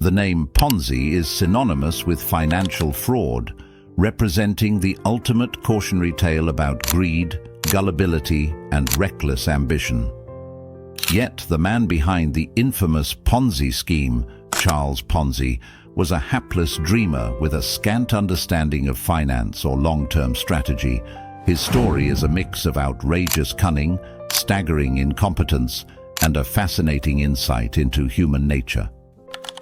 The name Ponzi is synonymous with financial fraud, representing the ultimate cautionary tale about greed, gullibility, and reckless ambition. Yet the man behind the infamous Ponzi scheme, Charles Ponzi, was a hapless dreamer with a scant understanding of finance or long-term strategy. His story is a mix of outrageous cunning, staggering incompetence, and a fascinating insight into human nature.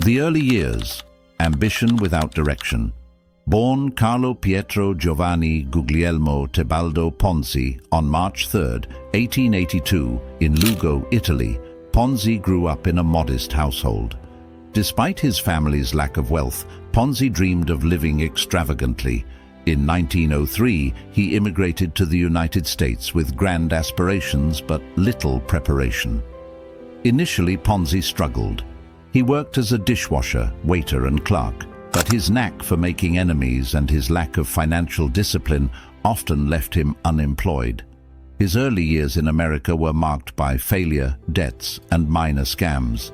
The early years, ambition without direction. Born Carlo Pietro Giovanni Guglielmo Tebaldo Ponzi on March 3, 1882, in Lugo, Italy, Ponzi grew up in a modest household. Despite his family's lack of wealth, Ponzi dreamed of living extravagantly. In 1903, he immigrated to the United States with grand aspirations but little preparation. Initially, Ponzi struggled. He worked as a dishwasher, waiter, and clerk, but his knack for making enemies and his lack of financial discipline often left him unemployed. His early years in America were marked by failure, debts, and minor scams.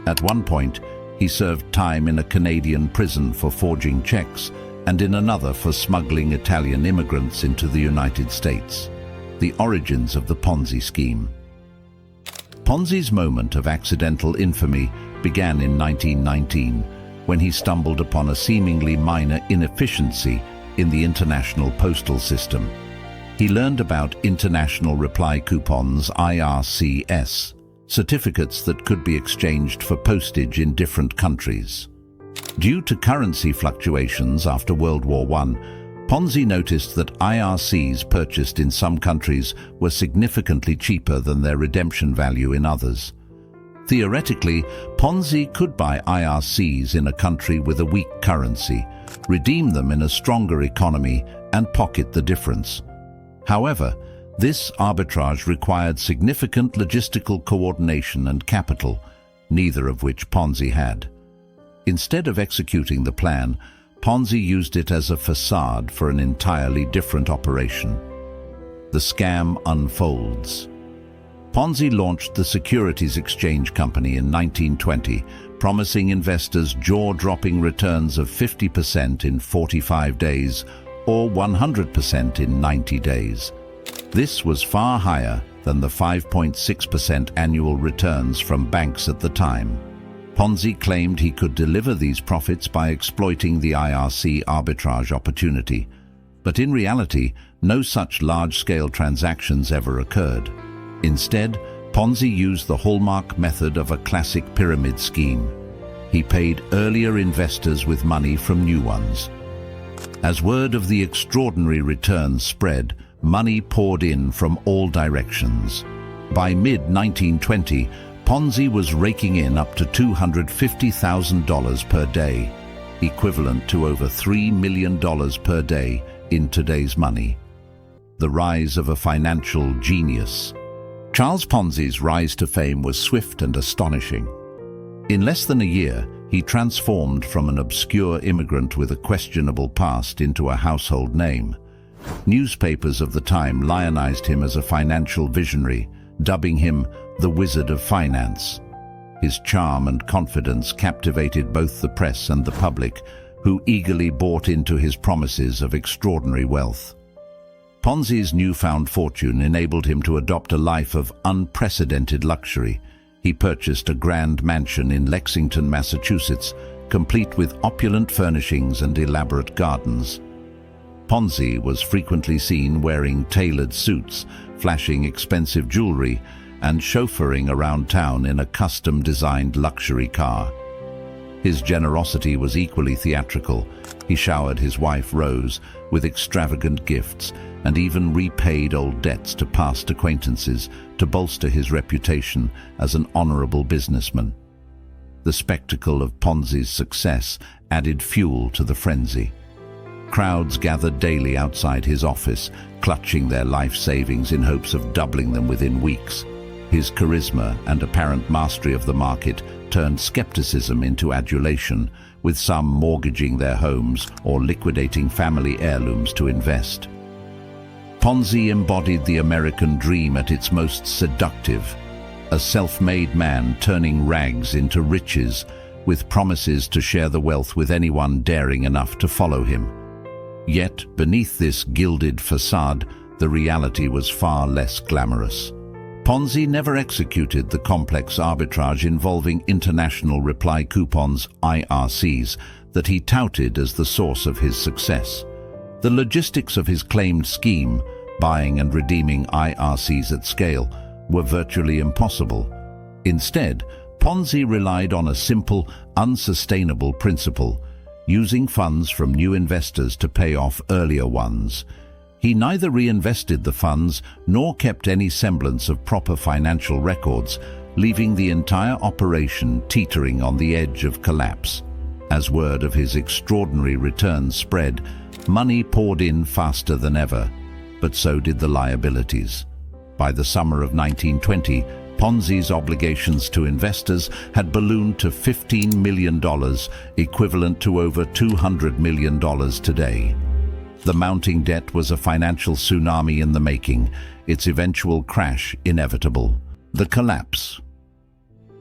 At one point, he served time in a Canadian prison for forging checks and in another for smuggling Italian immigrants into the United States. The origins of the Ponzi scheme. Ponzi's moment of accidental infamy began in 1919, when he stumbled upon a seemingly minor inefficiency in the international postal system. He learned about international reply coupons, IRCS, certificates that could be exchanged for postage in different countries. Due to currency fluctuations after World War I, Ponzi noticed that IRCs purchased in some countries were significantly cheaper than their redemption value in others. Theoretically, Ponzi could buy IRCs in a country with a weak currency, redeem them in a stronger economy, and pocket the difference. However, this arbitrage required significant logistical coordination and capital, neither of which Ponzi had. Instead of executing the plan, Ponzi used it as a facade for an entirely different operation. The scam unfolds. Ponzi launched the Securities Exchange Company in 1920, promising investors jaw-dropping returns of 50% in 45 days or 100% in 90 days. This was far higher than the 5.6% annual returns from banks at the time. Ponzi claimed he could deliver these profits by exploiting the IRC arbitrage opportunity. But in reality, no such large-scale transactions ever occurred. Instead, Ponzi used the hallmark method of a classic pyramid scheme. He paid earlier investors with money from new ones. As word of the extraordinary returns spread, money poured in from all directions. By mid-1920, Ponzi was raking in up to $250,000 per day, equivalent to over $3 million per day in today's money. The rise of a financial genius. Charles Ponzi's rise to fame was swift and astonishing. In less than a year, he transformed from an obscure immigrant with a questionable past into a household name. Newspapers of the time lionized him as a financial visionary, dubbing him the Wizard of Finance. His charm and confidence captivated both the press and the public, who eagerly bought into his promises of extraordinary wealth. Ponzi's newfound fortune enabled him to adopt a life of unprecedented luxury. He purchased a grand mansion in Lexington, Massachusetts, complete with opulent furnishings and elaborate gardens. Ponzi was frequently seen wearing tailored suits, flashing expensive jewelry, and chauffeuring around town in a custom-designed luxury car. His generosity was equally theatrical. He showered his wife, Rose, with extravagant gifts and even repaid old debts to past acquaintances to bolster his reputation as an honorable businessman. The spectacle of Ponzi's success added fuel to the frenzy. Crowds gathered daily outside his office, clutching their life savings in hopes of doubling them within weeks. His charisma and apparent mastery of the market turned skepticism into adulation, with some mortgaging their homes or liquidating family heirlooms to invest. Ponzi embodied the American dream at its most seductive, a self-made man turning rags into riches with promises to share the wealth with anyone daring enough to follow him. Yet, beneath this gilded facade, the reality was far less glamorous. Ponzi never executed the complex arbitrage involving international reply coupons, IRCs, that he touted as the source of his success. The logistics of his claimed scheme, buying and redeeming IRCs at scale, were virtually impossible. Instead, Ponzi relied on a simple, unsustainable principle: using funds from new investors to pay off earlier ones. He neither reinvested the funds nor kept any semblance of proper financial records, leaving the entire operation teetering on the edge of collapse. As word of his extraordinary returns spread, money poured in faster than ever, but so did the liabilities. By the summer of 1920, Ponzi's obligations to investors had ballooned to $15 million, equivalent to over $200 million today. The mounting debt was a financial tsunami in the making, its eventual crash inevitable. The collapse.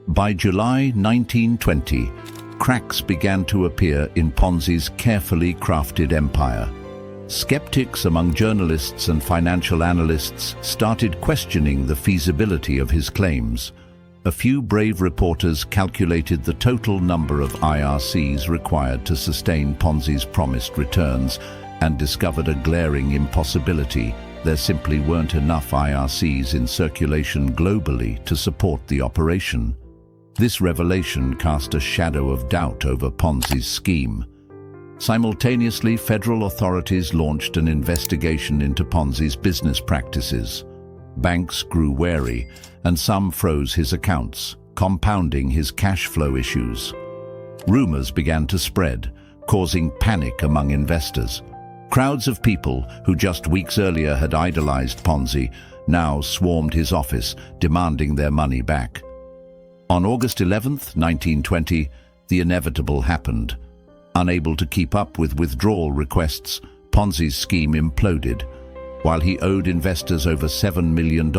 By July 1920, cracks began to appear in Ponzi's carefully crafted empire. Skeptics among journalists and financial analysts started questioning the feasibility of his claims. A few brave reporters calculated the total number of IRCs required to sustain Ponzi's promised returns and discovered a glaring impossibility. There simply weren't enough IRCs in circulation globally to support the operation. This revelation cast a shadow of doubt over Ponzi's scheme. Simultaneously, federal authorities launched an investigation into Ponzi's business practices. Banks grew wary, and some froze his accounts, compounding his cash flow issues. Rumors began to spread, causing panic among investors. Crowds of people who just weeks earlier had idolized Ponzi now swarmed his office, demanding their money back. On August 11, 1920, the inevitable happened. Unable to keep up with withdrawal requests, Ponzi's scheme imploded. While he owed investors over $7 million,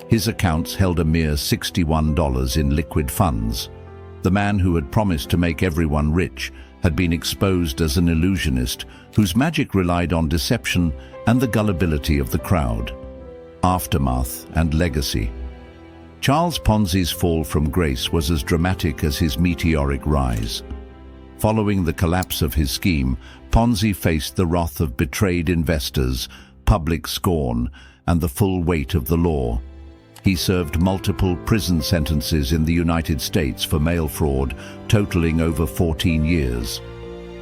his accounts held a mere $61 in liquid funds. The man who had promised to make everyone rich had been exposed as an illusionist whose magic relied on deception and the gullibility of the crowd. Aftermath and legacy. Charles Ponzi's fall from grace was as dramatic as his meteoric rise. Following the collapse of his scheme, Ponzi faced the wrath of betrayed investors, public scorn, and the full weight of the law. He served multiple prison sentences in the United States for mail fraud, totaling over 14 years.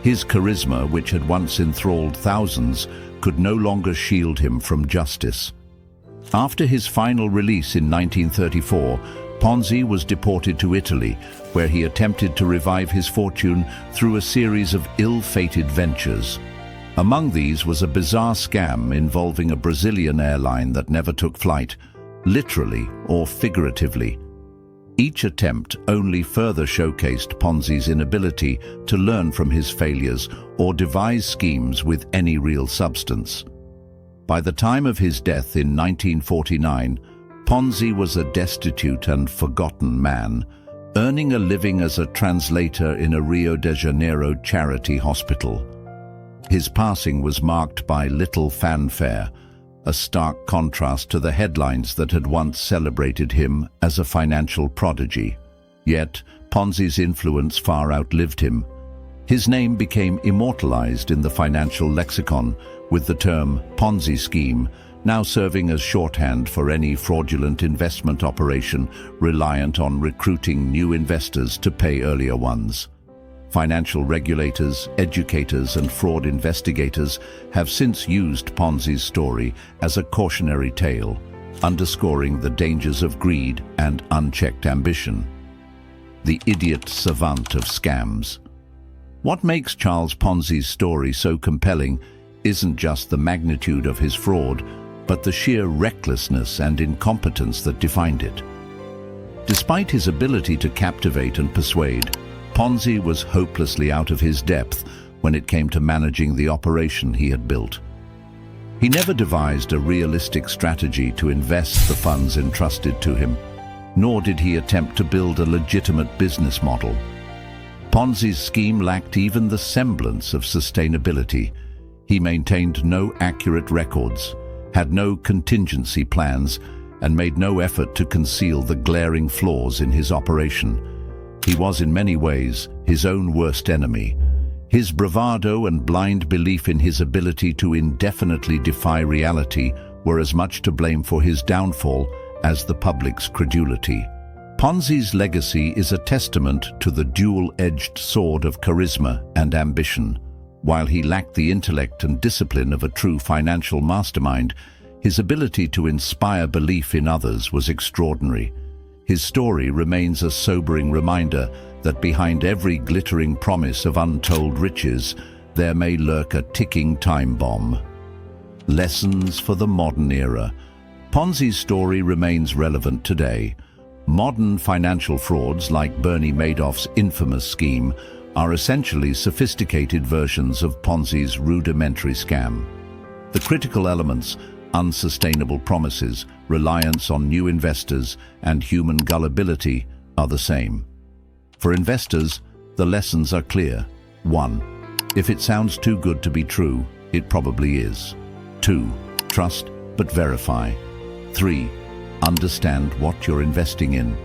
His charisma, which had once enthralled thousands, could no longer shield him from justice. After his final release in 1934, Ponzi was deported to Italy, where he attempted to revive his fortune through a series of ill-fated ventures. Among these was a bizarre scam involving a Brazilian airline that never took flight, literally or figuratively. Each attempt only further showcased Ponzi's inability to learn from his failures or devise schemes with any real substance. By the time of his death in 1949, Ponzi was a destitute and forgotten man, earning a living as a translator in a Rio de Janeiro charity hospital. His passing was marked by little fanfare, a stark contrast to the headlines that had once celebrated him as a financial prodigy. Yet, Ponzi's influence far outlived him. His name became immortalized in the financial lexicon, with the term Ponzi scheme now serving as shorthand for any fraudulent investment operation reliant on recruiting new investors to pay earlier ones. Financial regulators, educators, and fraud investigators have since used Ponzi's story as a cautionary tale, underscoring the dangers of greed and unchecked ambition. The idiot savant of scams. What makes Charles Ponzi's story so compelling isn't just the magnitude of his fraud, but the sheer recklessness and incompetence that defined it. Despite his ability to captivate and persuade, Ponzi was hopelessly out of his depth when it came to managing the operation he had built. He never devised a realistic strategy to invest the funds entrusted to him, nor did he attempt to build a legitimate business model. Ponzi's scheme lacked even the semblance of sustainability. He maintained no accurate records, had no contingency plans, and made no effort to conceal the glaring flaws in his operation. He was in many ways his own worst enemy. His bravado and blind belief in his ability to indefinitely defy reality were as much to blame for his downfall as the public's credulity. Ponzi's legacy is a testament to the dual-edged sword of charisma and ambition. While he lacked the intellect and discipline of a true financial mastermind, his ability to inspire belief in others was extraordinary. His story remains a sobering reminder that behind every glittering promise of untold riches, there may lurk a ticking time bomb. Lessons for the modern era. Ponzi's story remains relevant today. Modern financial frauds like Bernie Madoff's infamous scheme are essentially sophisticated versions of Ponzi's rudimentary scam. The critical elements, unsustainable promises, reliance on new investors, and human gullibility are the same. For investors, the lessons are clear. 1. If it sounds too good to be true, it probably is. 2. Trust but verify. 3. Understand what you're investing in.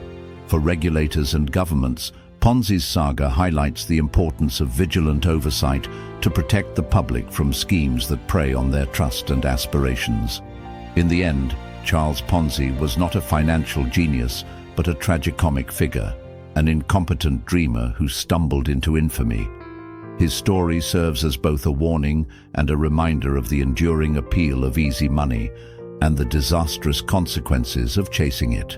For regulators and governments, Ponzi's saga highlights the importance of vigilant oversight to protect the public from schemes that prey on their trust and aspirations. In the end, Charles Ponzi was not a financial genius, but a tragicomic figure, an incompetent dreamer who stumbled into infamy. His story serves as both a warning and a reminder of the enduring appeal of easy money and the disastrous consequences of chasing it.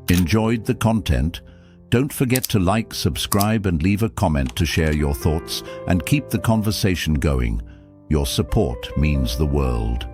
Enjoyed the content? Don't forget to like, subscribe, and leave a comment to share your thoughts and keep the conversation going. Your support means the world.